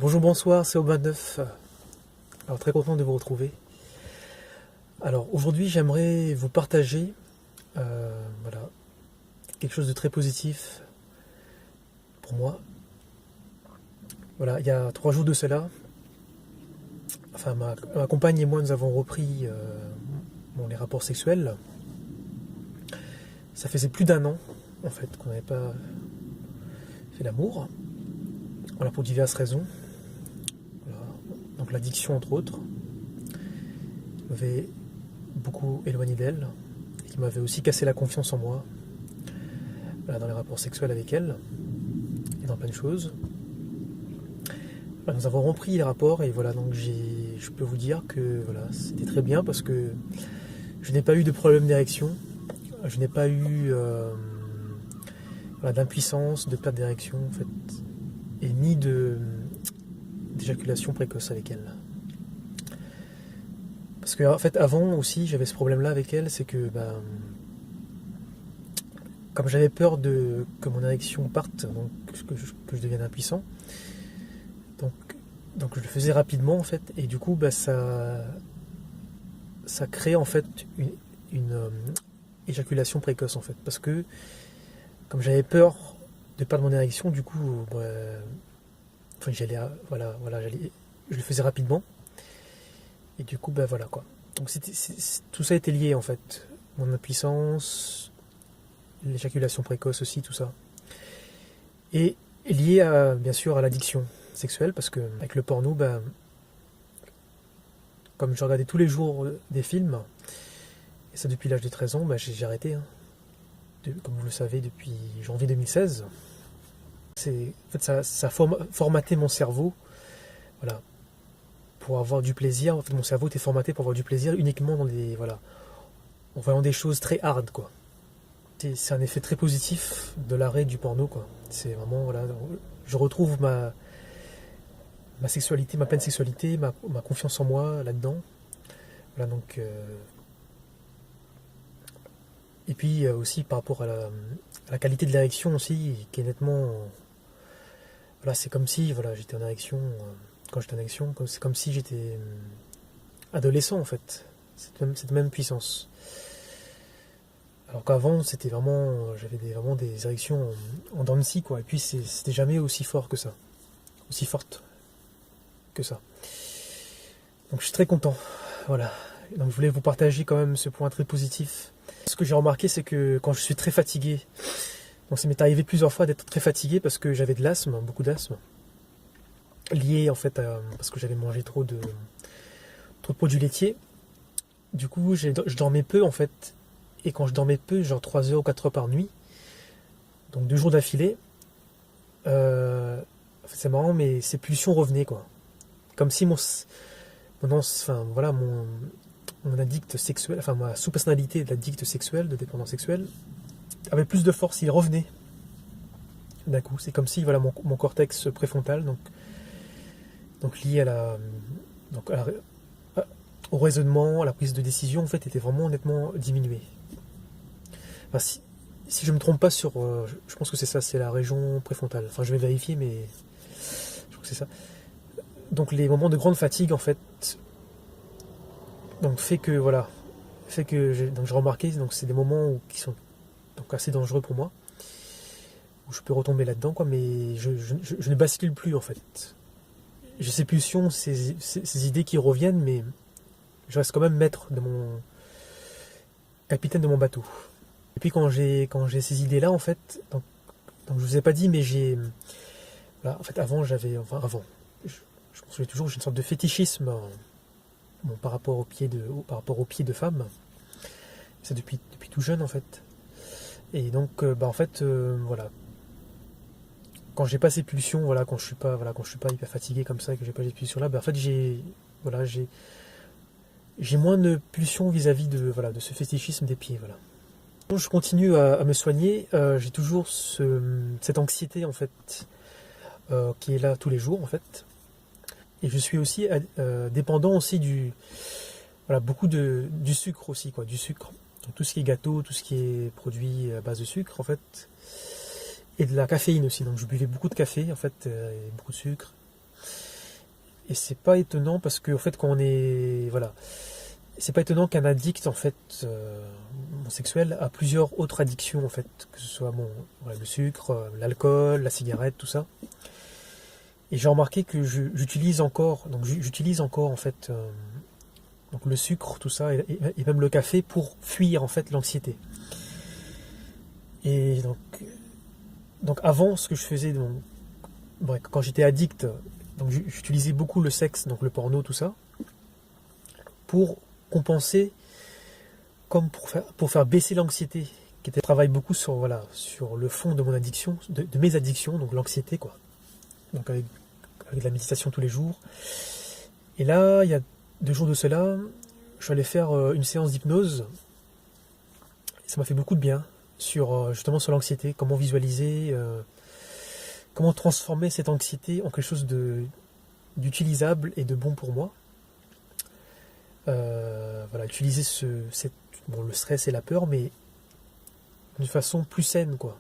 Bonjour, bonsoir, c'est Aubin9. Alors très content de vous retrouver. Alors aujourd'hui j'aimerais vous partager voilà, quelque chose de très positif pour moi. Voilà, il y a 3 jours de cela, enfin ma compagne et moi nous avons repris les rapports sexuels. Ça faisait plus d'1 an en fait qu'on n'avait pas fait l'amour. Voilà, pour diverses raisons. Voilà. Donc l'addiction entre autres m'avait beaucoup éloigné d'elle et qui m'avait aussi cassé la confiance en moi, voilà, dans les rapports sexuels avec elle et dans plein de choses. Voilà, nous avons repris les rapports et voilà, donc je peux vous dire que voilà, c'était très bien parce que je n'ai pas eu de problème d'érection, je n'ai pas eu voilà, d'impuissance, de perte d'érection en fait, et ni d'éjaculation précoce avec elle. Parce que en fait avant aussi j'avais ce problème là avec elle, c'est que comme j'avais peur que mon érection parte, donc que je devienne impuissant, donc je le faisais rapidement en fait, et du coup ça crée en fait une éjaculation précoce en fait, parce que comme j'avais peur de perdre mon érection, du coup enfin je le faisais rapidement, et du coup voilà quoi. Donc tout ça était lié en fait, mon impuissance, l'éjaculation précoce aussi, tout ça, et lié bien sûr à l'addiction sexuelle, parce que avec le porno, comme je regardais tous les jours des films, et ça depuis l'âge de 13 ans, j'ai arrêté, hein, comme vous le savez, depuis janvier 2016. En fait, ça a formaté mon cerveau, voilà, pour avoir du plaisir. En fait, mon cerveau était formaté pour avoir du plaisir uniquement en voyant des choses très hard, quoi. C'est un effet très positif de l'arrêt du porno, quoi. C'est vraiment, voilà, je retrouve ma sexualité, ma pleine sexualité, ma confiance en moi là-dedans. Voilà, donc et puis aussi par rapport à la qualité de l'érection aussi, qui est nettement, voilà, c'est comme si, voilà, j'étais en érection, quand j'étais en érection, c'est comme si j'étais adolescent en fait, cette même puissance. Alors qu'avant c'était vraiment, j'avais vraiment des érections en dents de scie, quoi, et puis c'était jamais aussi fort que ça, aussi forte que ça. Donc je suis très content, voilà. Donc je voulais vous partager quand même ce point très positif. Ce que j'ai remarqué, c'est que quand je suis très fatigué, donc ça m'est arrivé plusieurs fois d'être très fatigué parce que j'avais de l'asthme, beaucoup d'asthme, lié en fait parce que j'avais mangé trop de produits laitiers. Du coup, je dormais peu en fait, et quand je dormais peu, genre 3 heures ou 4 heures par nuit, donc 2 jours d'affilée, en fait, c'est marrant, mais ces pulsions revenaient, quoi. Comme si mon addict sexuel, enfin ma sous-personnalité d'addict sexuel, de dépendant sexuel, avait plus de force, il revenait d'un coup. C'est comme si voilà, mon cortex préfrontal, donc lié au raisonnement, à la prise de décision, en fait, était vraiment nettement diminué. Enfin, si je ne me trompe pas je pense que c'est ça, c'est la région préfrontale. Enfin, je vais vérifier, mais je crois que c'est ça. Donc les moments de grande fatigue, en fait, donc fait que j'ai remarqué, donc c'est des moments qui sont donc assez dangereux pour moi, où je peux retomber là-dedans, quoi, mais je ne bascule plus en fait. J'ai ces pulsions, ces idées qui reviennent, mais je reste quand même maître de capitaine de mon bateau. Et puis quand j'ai ces idées-là, en fait, donc je vous ai pas dit, mais voilà, en fait avant je pense que j'ai toujours une sorte de fétichisme, par rapport aux pieds de femmes. C'est depuis tout jeune en fait. Et donc en fait voilà, quand j'ai pas ces pulsions, voilà, quand je suis pas hyper fatigué comme ça, que j'ai pas les pulsions là, en fait j'ai moins de pulsions vis-à-vis de ce fétichisme des pieds, voilà. Je continue à me soigner, j'ai toujours cette anxiété en fait, qui est là tous les jours en fait, et je suis aussi dépendant aussi beaucoup du sucre aussi, quoi, du sucre. Donc tout ce qui est gâteau, tout ce qui est produit à base de sucre en fait, et de la caféine aussi. Donc je buvais beaucoup de café en fait, et beaucoup de sucre. Et c'est pas étonnant parce que en fait quand on est voilà, c'est pas étonnant qu'un addict en fait sexuel a plusieurs autres addictions en fait, que ce soit voilà, le sucre, l'alcool, la cigarette, tout ça. Et j'ai remarqué que j'utilise encore en fait donc le sucre, tout ça, et même le café pour fuir en fait l'anxiété. Et donc avant, ce que je faisais quand j'étais addict, donc j'utilisais beaucoup le sexe, donc le porno, tout ça, pour compenser, comme pour faire baisser l'anxiété, travaille beaucoup sur voilà sur le fond de mon addiction, de mes addictions, donc l'anxiété quoi. Donc avec de la méditation tous les jours. Et là, il y a 2 jours de cela, je suis allé faire une séance d'hypnose. Ça m'a fait beaucoup de bien justement sur l'anxiété, comment visualiser, comment transformer cette anxiété en quelque chose d'utilisable et de bon pour moi. Voilà, utiliser le stress et la peur, mais d'une façon plus saine, quoi.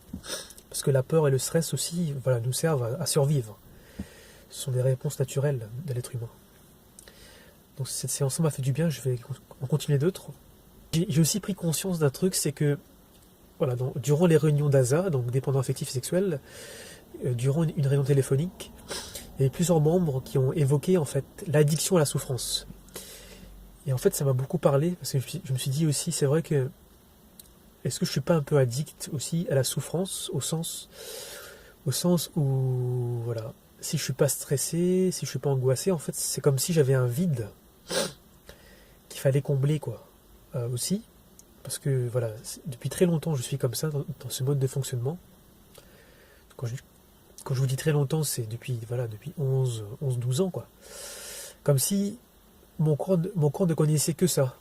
Parce que la peur et le stress aussi, voilà, nous servent à survivre. Ce sont des réponses naturelles de l'être humain. Donc cette séance m'a fait du bien, je vais en continuer d'autres. J'ai aussi pris conscience d'un truc, c'est que voilà, durant les réunions d'ASA, donc dépendant affectif et sexuel, durant une réunion téléphonique, il y avait plusieurs membres qui ont évoqué en fait l'addiction à la souffrance. Et en fait ça m'a beaucoup parlé, parce que je me suis dit aussi, c'est vrai que est-ce que je suis pas un peu addict aussi à la souffrance, au sens où voilà, si je suis pas stressé, si je suis pas angoissé, en fait c'est comme si j'avais un vide qu'il fallait combler quoi. Aussi, parce que voilà, depuis très longtemps je suis comme ça dans ce mode de fonctionnement. Quand je vous dis très longtemps, c'est depuis 11-12 ans quoi. Comme si mon corps ne connaissait que ça,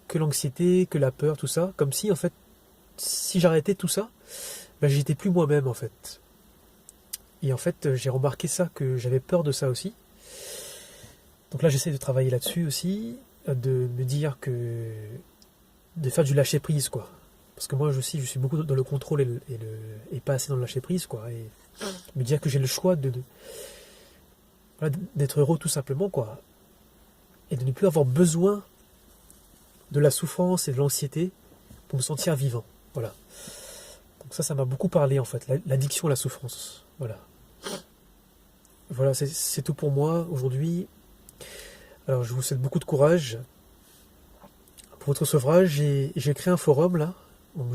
que l'anxiété, que la peur, tout ça. Comme si en fait, si j'arrêtais tout ça, ben, j'étais plus moi-même en fait. Et en fait, j'ai remarqué ça, que j'avais peur de ça aussi. Donc là, j'essaie de travailler là-dessus aussi, de me dire de faire du lâcher prise quoi. Parce que moi aussi, je suis beaucoup dans le contrôle et pas assez dans le lâcher prise quoi. Et me dire que j'ai le choix d'être heureux tout simplement quoi. Et de ne plus avoir besoin de la souffrance et de l'anxiété pour me sentir vivant. Voilà. Donc ça m'a beaucoup parlé en fait, l'addiction à la souffrance. Voilà. Voilà, c'est tout pour moi aujourd'hui. Alors je vous souhaite beaucoup de courage pour votre sevrage. J'ai créé un forum là. Donc,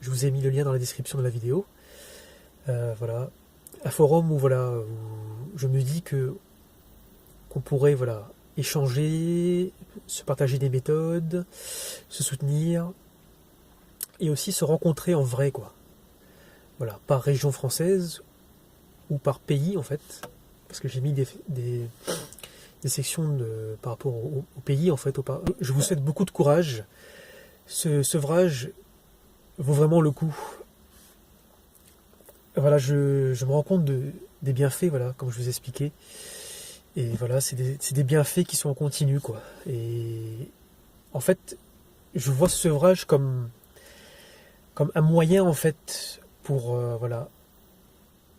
je vous ai mis le lien dans la description de la vidéo. Voilà. Un forum où je me dis qu'on pourrait échanger, se partager des méthodes, se soutenir et aussi se rencontrer en vrai quoi. Voilà, par région française ou par pays en fait, parce que j'ai mis des sections par rapport au pays en fait. Je vous souhaite beaucoup de courage. Ce sevrage vaut vraiment le coup. Voilà, je me rends compte des bienfaits, voilà, comme je vous ai expliqué. Et voilà, c'est des bienfaits qui sont en continu, quoi. Et en fait, je vois ce sevrage comme un moyen, en fait, pour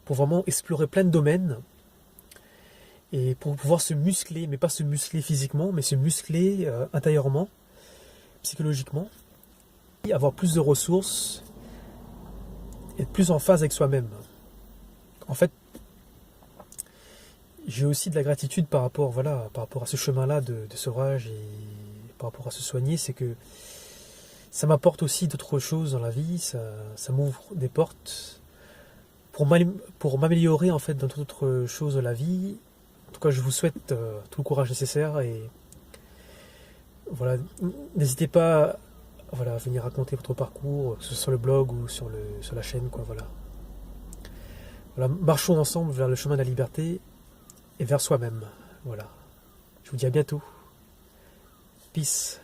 vraiment explorer plein de domaines et pour pouvoir se muscler, mais pas se muscler physiquement, mais se muscler intérieurement, psychologiquement, et avoir plus de ressources, être plus en phase avec soi-même. En fait, j'ai aussi de la gratitude par rapport à ce chemin-là de sevrage et par rapport à se soigner, c'est que ça m'apporte aussi d'autres choses dans la vie, ça m'ouvre des portes pour m'améliorer en fait dans d'autres choses de la vie. En tout cas, je vous souhaite tout le courage nécessaire et voilà, n'hésitez pas à venir raconter votre parcours, que ce soit sur le blog ou sur la chaîne, quoi, voilà. Voilà, marchons ensemble vers le chemin de la liberté et vers soi-même. Voilà. Je vous dis à bientôt. Peace.